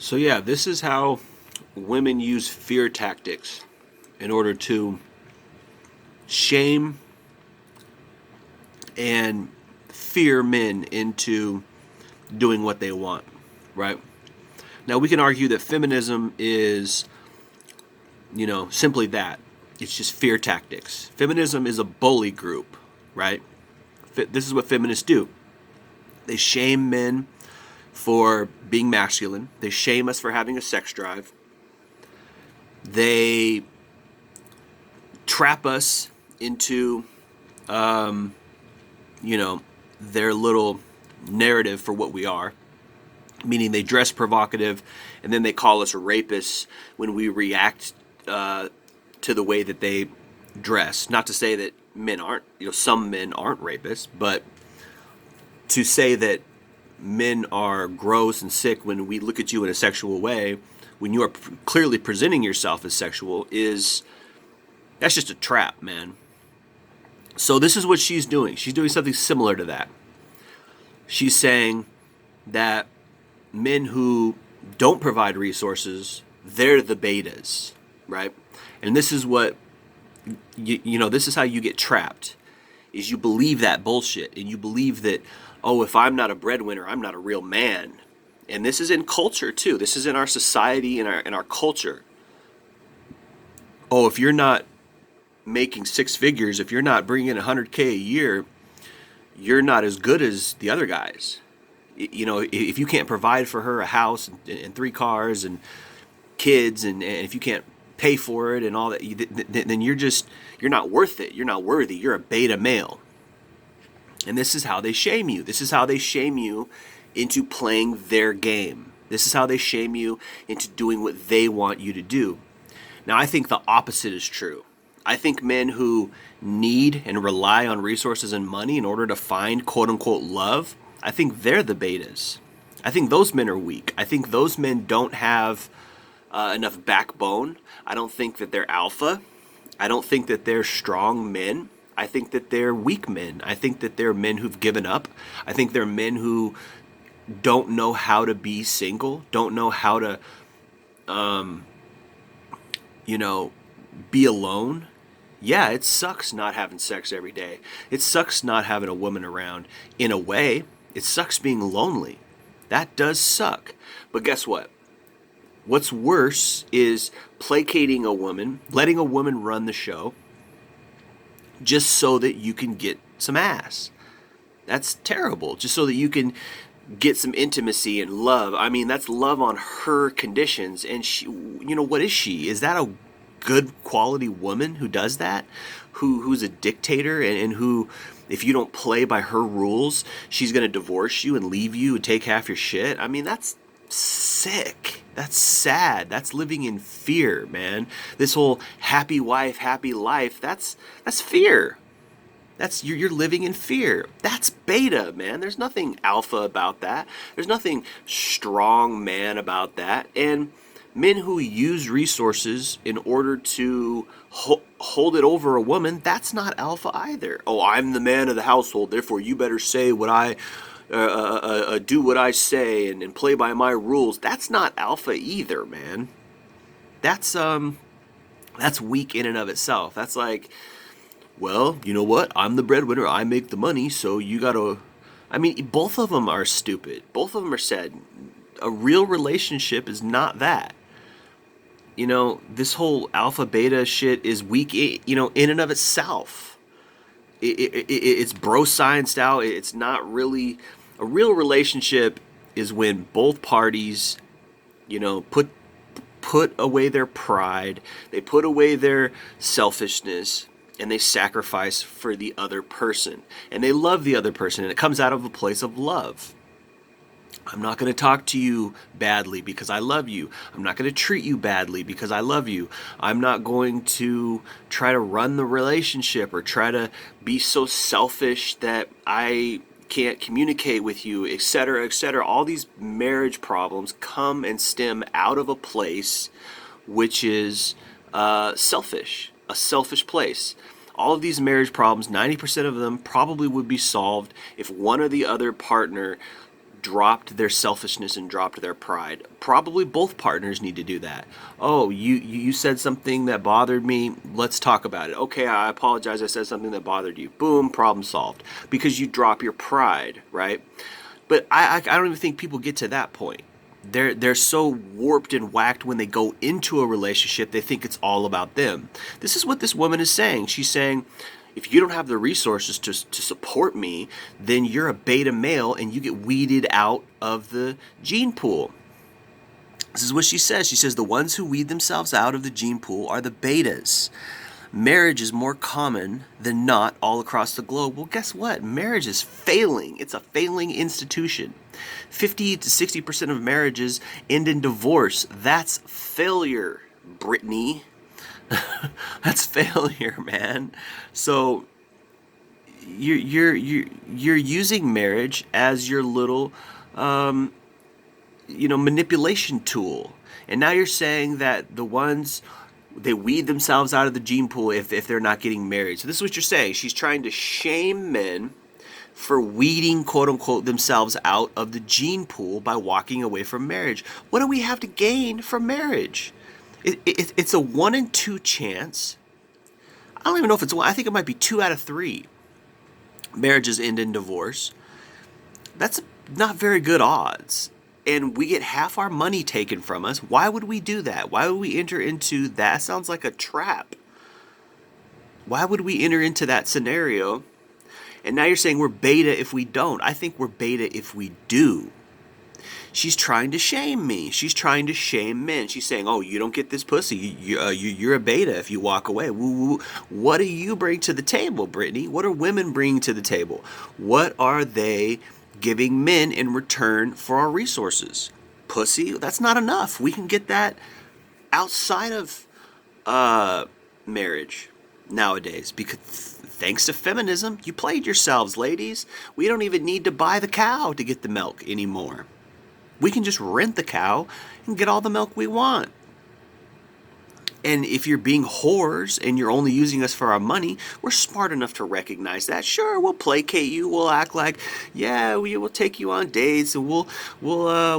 So yeah, this is how women use fear tactics in order to shame and fear men into doing what they want, right? Now we can argue that feminism is, simply that. It's just fear tactics. Feminism is a bully group, right? This is what feminists do. They shame men for being masculine. They shame us for having a sex drive. They trap us into, you know, their little narrative for what we are, meaning they dress provocative and then they call us rapists when we react to the way that they dress. Not to say that men aren't, some men aren't rapists, but to say that men are gross and sick when we look at you in a sexual way, when you are clearly presenting yourself as sexual, that's just a trap, man. So this is what she's doing. She's doing something similar to that. She's saying that men who don't provide resources, they're the betas, right? And this is what this is how you get trapped. Is you believe that bullshit, and you believe that, oh, if I'm not a breadwinner, I'm not a real man. And this is in culture too. This is in our society and our culture. Oh, if you're not making six figures, if you're not bringing in 100K a year, you're not as good as the other guys. If you can't provide for her a house and three cars and kids, and if you can't pay for it and all that, then you're not worth it. You're not worthy. You're a beta male. And this is how they shame you. This is how they shame you into playing their game. This is how they shame you into doing what they want you to do. Now, I think the opposite is true. I think men who need and rely on resources and money in order to find quote-unquote love, I think they're the betas. I think those men are weak. I think those men don't have enough backbone. I don't think that they're alpha. I don't think that they're strong men. I think that they're weak men. I think that they're men who've given up. I think they're men who don't know how to be single, don't know how to, be alone. Yeah, it sucks not having sex every day. It sucks not having a woman around. In a way, it sucks being lonely. That does suck. But guess what? What's worse is placating a woman, letting a woman run the show, just so that you can get some ass. That's terrible. Just so that you can get some intimacy and love. I mean, that's love on her conditions. And she, what is she? Is that a good quality woman who does that? Who's a dictator and who, if you don't play by her rules, she's going to divorce you and leave you and take half your shit? I mean, that's sick. That's sad. That's living in fear, man. This whole happy wife, happy life, that's fear. You're living in fear. That's beta, man. There's nothing alpha about that. There's nothing strong man about that. And men who use resources in order to hold it over a woman, that's not alpha either. Oh, I'm the man of the household, therefore you better say what I do what I say and play by my rules. That's not alpha either, man. That's weak in and of itself. That's like, well, you know what? I'm the breadwinner. I make the money, so you gotta. I mean, both of them are stupid. Both of them are sad. A real relationship is not that. This whole alpha beta shit is weak, in and of itself. It's bro scienced out. It's not really a real relationship. Is when both parties, put away their pride, they put away their selfishness, and they sacrifice for the other person, and they love the other person, and it comes out of a place of love. I'm not going to talk to you badly because I love you. I'm not going to treat you badly because I love you. I'm not going to try to run the relationship or try to be so selfish that I can't communicate with you, etc., etc. All these marriage problems come and stem out of a place which is selfish, a selfish place. All of these marriage problems, 90% of them probably would be solved if one or the other partner dropped their selfishness and dropped their pride. Probably both partners need to do that. Oh, you said something that bothered me. Let's talk about it. Okay, I apologize. I said something that bothered you. Boom, problem solved. Because you drop your pride, right? But I don't even think people get to that point. They're so warped and whacked when they go into a relationship, they think it's all about them. This is what this woman is saying. She's saying, if you don't have the resources to support me, then you're a beta male and you get weeded out of the gene pool. This is what she says. She says the ones who weed themselves out of the gene pool are the betas. Marriage is more common than not all across the globe. Well, guess what? Marriage is failing. It's a failing institution. 50 to 60% of marriages end in divorce. That's failure, Brittany. That's failure, man. So you're using marriage as your little manipulation tool. And now you're saying that the ones, they weed themselves out of the gene pool if they're not getting married. So this is what you're saying. She's trying to shame men for weeding, quote unquote, themselves out of the gene pool by walking away from marriage. What do we have to gain from marriage? It's a 1 in 2 chance. I don't even know if it's 1. I think it might be 2 out of 3 marriages end in divorce. That's not very good odds. And we get half our money taken from us. Why would we do that? Why would we enter into that? Sounds like a trap. Why would we enter into that scenario? And now you're saying we're beta if we don't. I think we're beta if we do. She's trying to shame me. She's trying to shame men. She's saying, oh, you don't get this pussy. You're a beta if you walk away. Woo, woo. What do you bring to the table, Brittany? What are women bringing to the table? What are they giving men in return for our resources? Pussy? That's not enough. We can get that outside of marriage nowadays, because thanks to feminism, you played yourselves, ladies. We don't even need to buy the cow to get the milk anymore. We can just rent the cow and get all the milk we want. And if you're being whores and you're only using us for our money, we're smart enough to recognize that. Sure, we'll placate you. We'll act like, yeah, we will take you on dates and we'll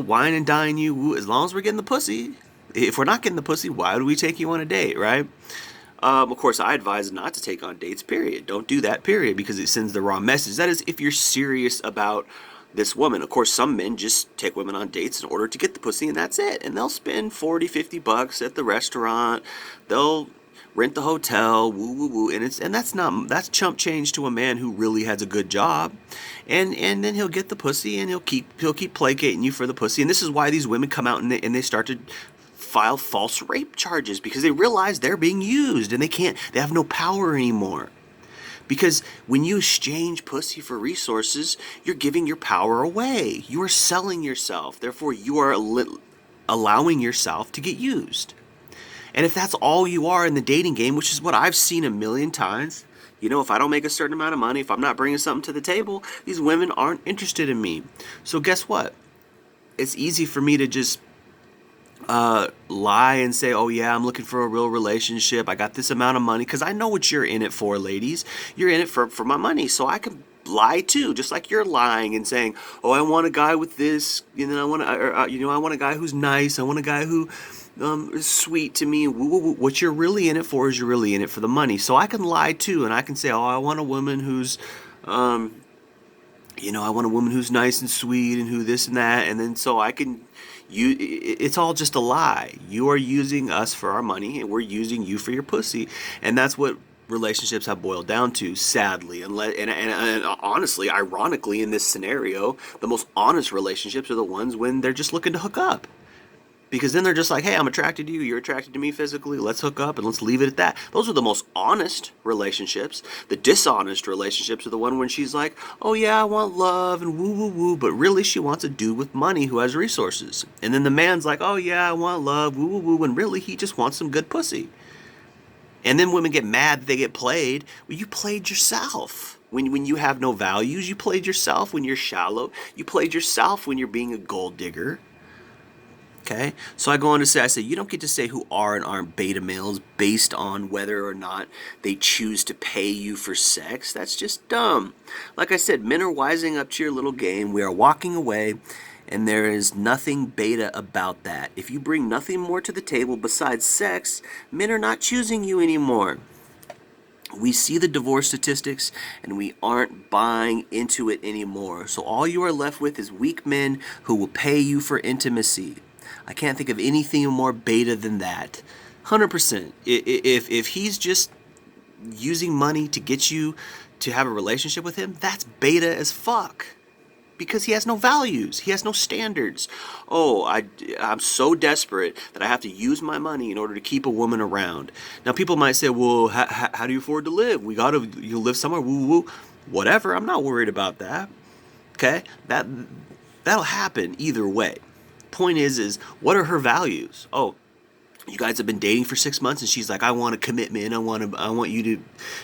wine and dine you as long as we're getting the pussy. If we're not getting the pussy, why would we take you on a date, right? Of course, I advise not to take on dates, period. Don't do that, period, because it sends the wrong message. That is if you're serious about this woman. Of course, some men just take women on dates in order to get the pussy, and that's it. And they'll spend $40-$50 at the restaurant. They'll rent the hotel, woo woo woo, and that's chump change to a man who really has a good job. And then he'll get the pussy and he'll keep placating you for the pussy. And this is why these women come out and they start to file false rape charges, because they realize they're being used and they have no power anymore. Because when you exchange pussy for resources, you're giving your power away. You are selling yourself. Therefore, you are allowing yourself to get used. And if that's all you are in the dating game, which is what I've seen a million times, if I don't make a certain amount of money, if I'm not bringing something to the table, these women aren't interested in me. So guess what? It's easy for me to just lie and say, oh yeah, I'm looking for a real relationship. I got this amount of money, because I know what you're in it for, ladies. You're in it for my money. So I can lie too, just like you're lying and saying, oh, I want a guy with this, I want a guy who's nice. I want a guy who is sweet to me. What you're really in it for is you're really in it for the money. So I can lie too, and I can say, oh, I want a woman who's I want a woman who's nice and sweet and who this and that, and then so I can. It's all just a lie. You are using us for our money, and we're using you for your pussy, and that's what relationships have boiled down to, sadly. And honestly, ironically, in this scenario, the most honest relationships are the ones when they're just looking to hook up. Because then they're just like, hey, I'm attracted to you, you're attracted to me physically, let's hook up and let's leave it at that. Those are the most honest relationships. The dishonest relationships are the one when she's like, oh yeah, I want love and woo woo woo, but really she wants a dude with money who has resources. And then the man's like, oh yeah, I want love, woo woo woo, and really he just wants some good pussy. And then women get mad that they get played. Well, you played yourself. When you have no values, you played yourself when you're shallow. You played yourself when you're being a gold digger. Okay, so I go on to say, I say, you don't get to say who are and aren't beta males based on whether or not they choose to pay you for sex. That's just dumb. Like I said, men are wising up to your little game. We are walking away, and there is nothing beta about that. If you bring nothing more to the table besides sex, men are not choosing you anymore. We see the divorce statistics and we aren't buying into it anymore. So all you are left with is weak men who will pay you for intimacy. I can't think of anything more beta than that. 100%. If he's just using money to get you to have a relationship with him, that's beta as fuck. Because he has no values. He has no standards. Oh, I'm so desperate that I have to use my money in order to keep a woman around. Now, people might say, well, how do you afford to live? You live somewhere, woo woo. Whatever, I'm not worried about that. Okay? That'll happen either way. Point is what are her values? Oh, you guys have been dating for 6 months and she's like, I want a commitment. I want you to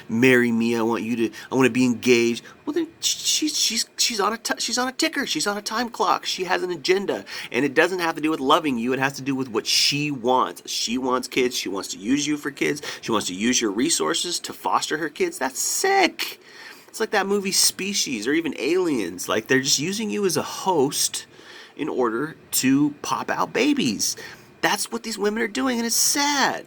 marry me. I want to be engaged. Well, then she's on a ticker. She's on a time clock. She has an agenda, and it doesn't have to do with loving you. It has to do with what she wants. She wants kids. She wants to use you for kids. She wants to use your resources to foster her kids. That's sick. It's like that movie Species or even Aliens. Like, they're just using you as a host in order to pop out babies. That's what these women are doing, and it's sad.